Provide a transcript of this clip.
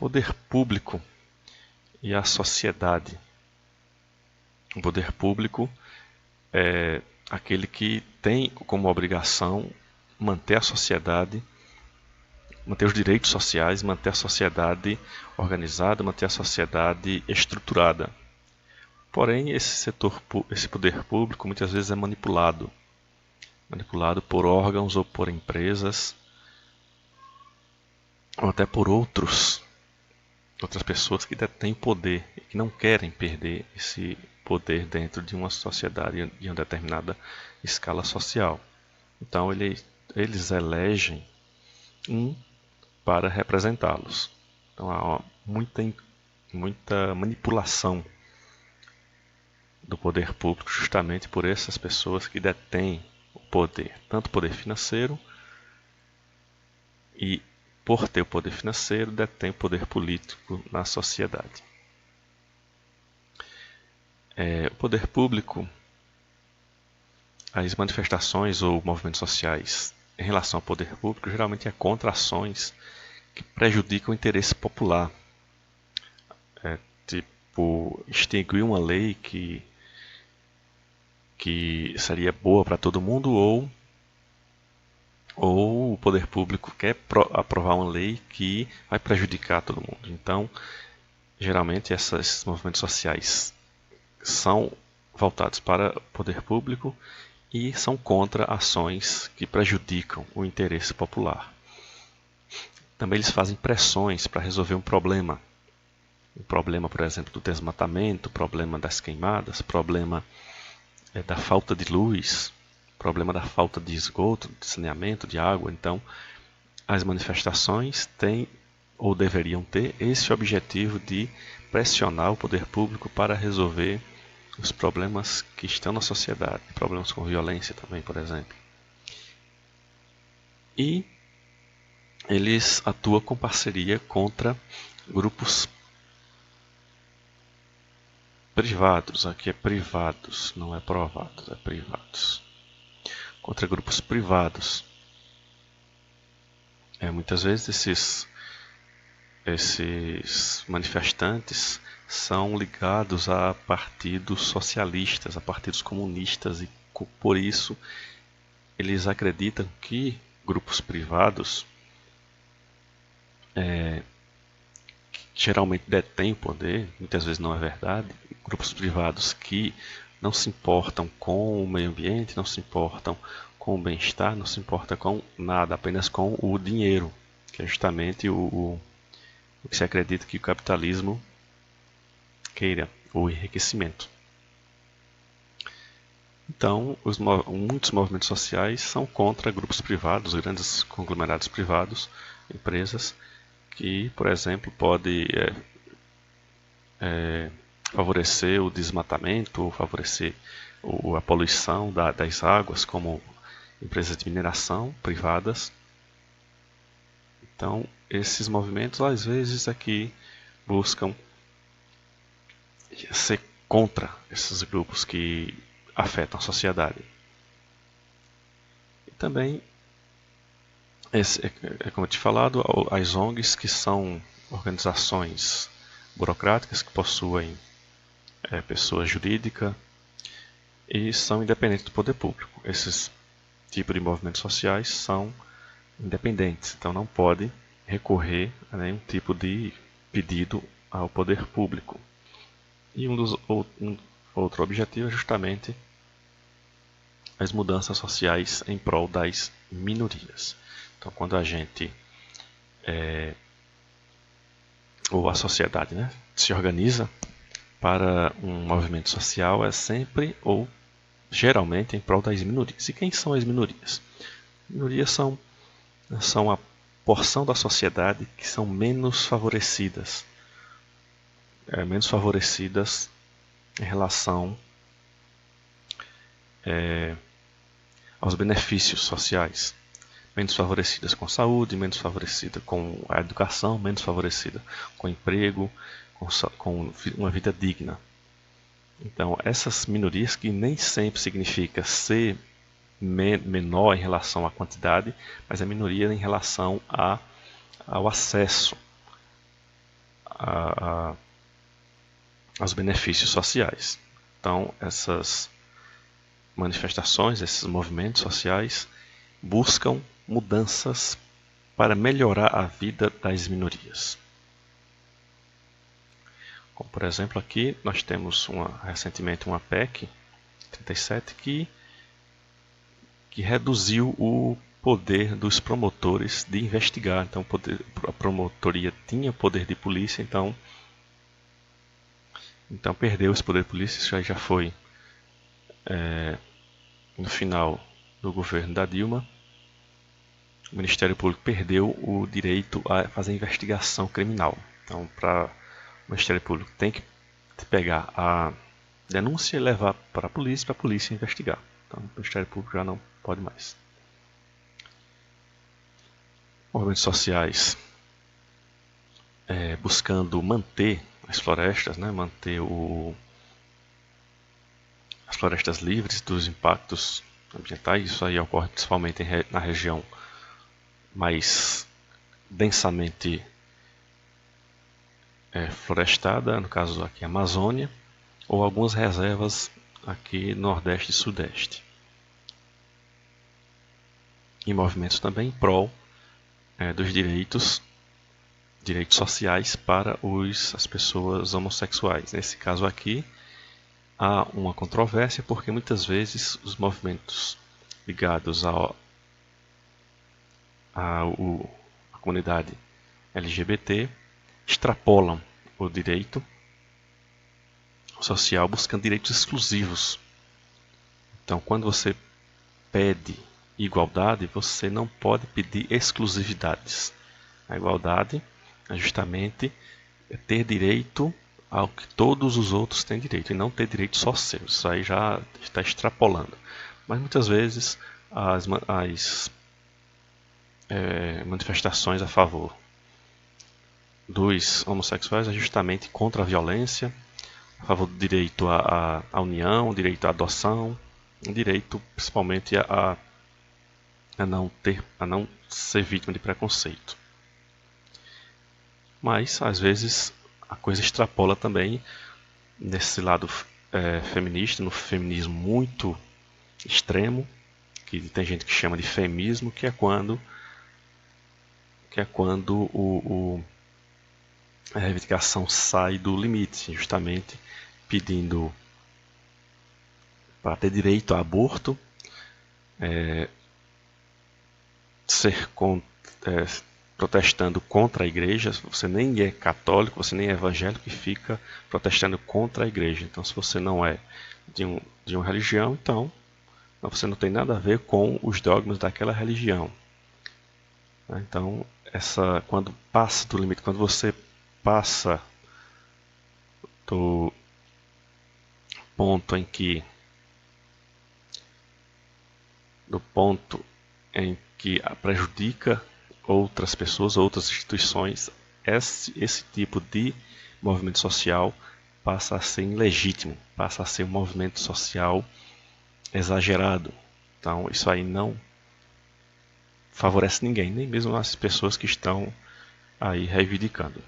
Poder público e a sociedade. O poder público é aquele que tem como obrigação manter a sociedade, manter os direitos sociais, manter a sociedade organizada, manter a sociedade estruturada. Porém, esse poder público muitas vezes é manipulado por órgãos ou por empresas, ou até por outras pessoas que detêm poder e que não querem perder esse poder dentro de uma sociedade de uma determinada escala social. Então eles elegem um para representá-los. Então há muita manipulação do poder público justamente por essas pessoas que detêm o poder, tanto o poder financeiro e, por ter o poder financeiro, detém o poder político na sociedade. O poder público, as manifestações ou movimentos sociais em relação ao poder público geralmente é contra ações que prejudicam o interesse popular. Tipo, extinguir uma lei que seria boa para todo mundo, ou o poder público quer aprovar uma lei que vai prejudicar todo mundo. Então, geralmente esses movimentos sociais são voltados para o poder público e são contra ações que prejudicam o interesse popular. Também eles fazem pressões para resolver um problema. O problema, por exemplo, do desmatamento, o problema das queimadas, o problema da falta de luz, o problema da falta de esgoto, de saneamento, de água. Então, as manifestações têm ou deveriam ter esse objetivo de pressionar o poder público para resolver os problemas que estão na sociedade, problemas com violência também, por exemplo. E eles atuam com parceria contra grupos privados, aqui é privados, não é provados, é privados. Contra grupos privados. Muitas vezes esses manifestantes são ligados a partidos socialistas, a partidos comunistas, e por isso eles acreditam que grupos privados geralmente detêm o poder, muitas vezes não é verdade, grupos privados que não se importam com o meio ambiente, não se importam com o bem-estar, não se importam com nada, apenas com o dinheiro, que é justamente o que se acredita que o capitalismo queira, o enriquecimento. Então, muitos movimentos sociais são contra grupos privados, grandes conglomerados privados, empresas, que, por exemplo, pode favorecer o desmatamento, ou favorecer a poluição das águas, como empresas de mineração privadas. Então, esses movimentos, às vezes, aqui buscam ser contra esses grupos que afetam a sociedade. E também, como eu te falado, as ONGs, que são organizações burocráticas que possuem pessoa jurídica e são independentes do poder público. Esses tipos de movimentos sociais são independentes, então não pode recorrer a nenhum tipo de pedido ao poder público. E outro objetivo é justamente as mudanças sociais em prol das minorias. Então, quando a gente ou a sociedade, se organiza para um movimento social, é sempre ou geralmente em prol das minorias. E quem são as minorias? Minorias são a porção da sociedade que são menos favorecidas. Menos favorecidas em relação aos benefícios sociais. Menos favorecidas com saúde, menos favorecida com a educação, menos favorecida com emprego, com uma vida digna. Então, essas minorias, que nem sempre significa ser menor em relação à quantidade, mas a minoria em relação ao acesso aos benefícios sociais. Então, essas manifestações, esses movimentos sociais buscam mudanças para melhorar a vida das minorias. Como, por exemplo, aqui nós temos recentemente uma PEC 37 que reduziu o poder dos promotores de investigar. Então, a promotoria tinha poder de polícia, então perdeu esse poder de polícia. Isso já foi no final do governo da Dilma. O Ministério Público perdeu o direito a fazer investigação criminal. Então, o Ministério Público tem que pegar a denúncia e levar para a polícia investigar. Então, o Ministério Público já não pode mais. Movimentos sociais buscando manter as florestas, manter as florestas livres dos impactos ambientais. Isso aí ocorre principalmente na região mais densamente florestada, no caso aqui a Amazônia, ou algumas reservas aqui Nordeste e Sudeste. E movimentos também em prol dos direitos sociais para as pessoas homossexuais. Nesse caso aqui, há uma controvérsia porque muitas vezes os movimentos ligados à comunidade LGBT extrapolam o direito social buscando direitos exclusivos. Então, quando você pede igualdade, você não pode pedir exclusividades. A igualdade é justamente ter direito ao que todos os outros têm direito e não ter direito só seu. Isso aí já está extrapolando. Mas muitas vezes as manifestações a favor dos homossexuais é justamente contra a violência, a favor do direito à união, direito à adoção, direito principalmente a não ser vítima de preconceito. Mas às vezes a coisa extrapola também nesse lado feminista, no feminismo muito extremo, que tem gente que chama de femismo, que é quando a reivindicação sai do limite, justamente pedindo para ter direito a aborto, protestando contra a igreja. Você nem é católico, você nem é evangélico e fica protestando contra a igreja. Então, se você não é de uma religião, então você não tem nada a ver com os dogmas daquela religião. Então, quando passa do limite, quando você passa do ponto em que prejudica outras pessoas, outras instituições, esse tipo de movimento social passa a ser ilegítimo, passa a ser um movimento social exagerado. Então, isso aí não favorece ninguém, nem mesmo as pessoas que estão aí reivindicando.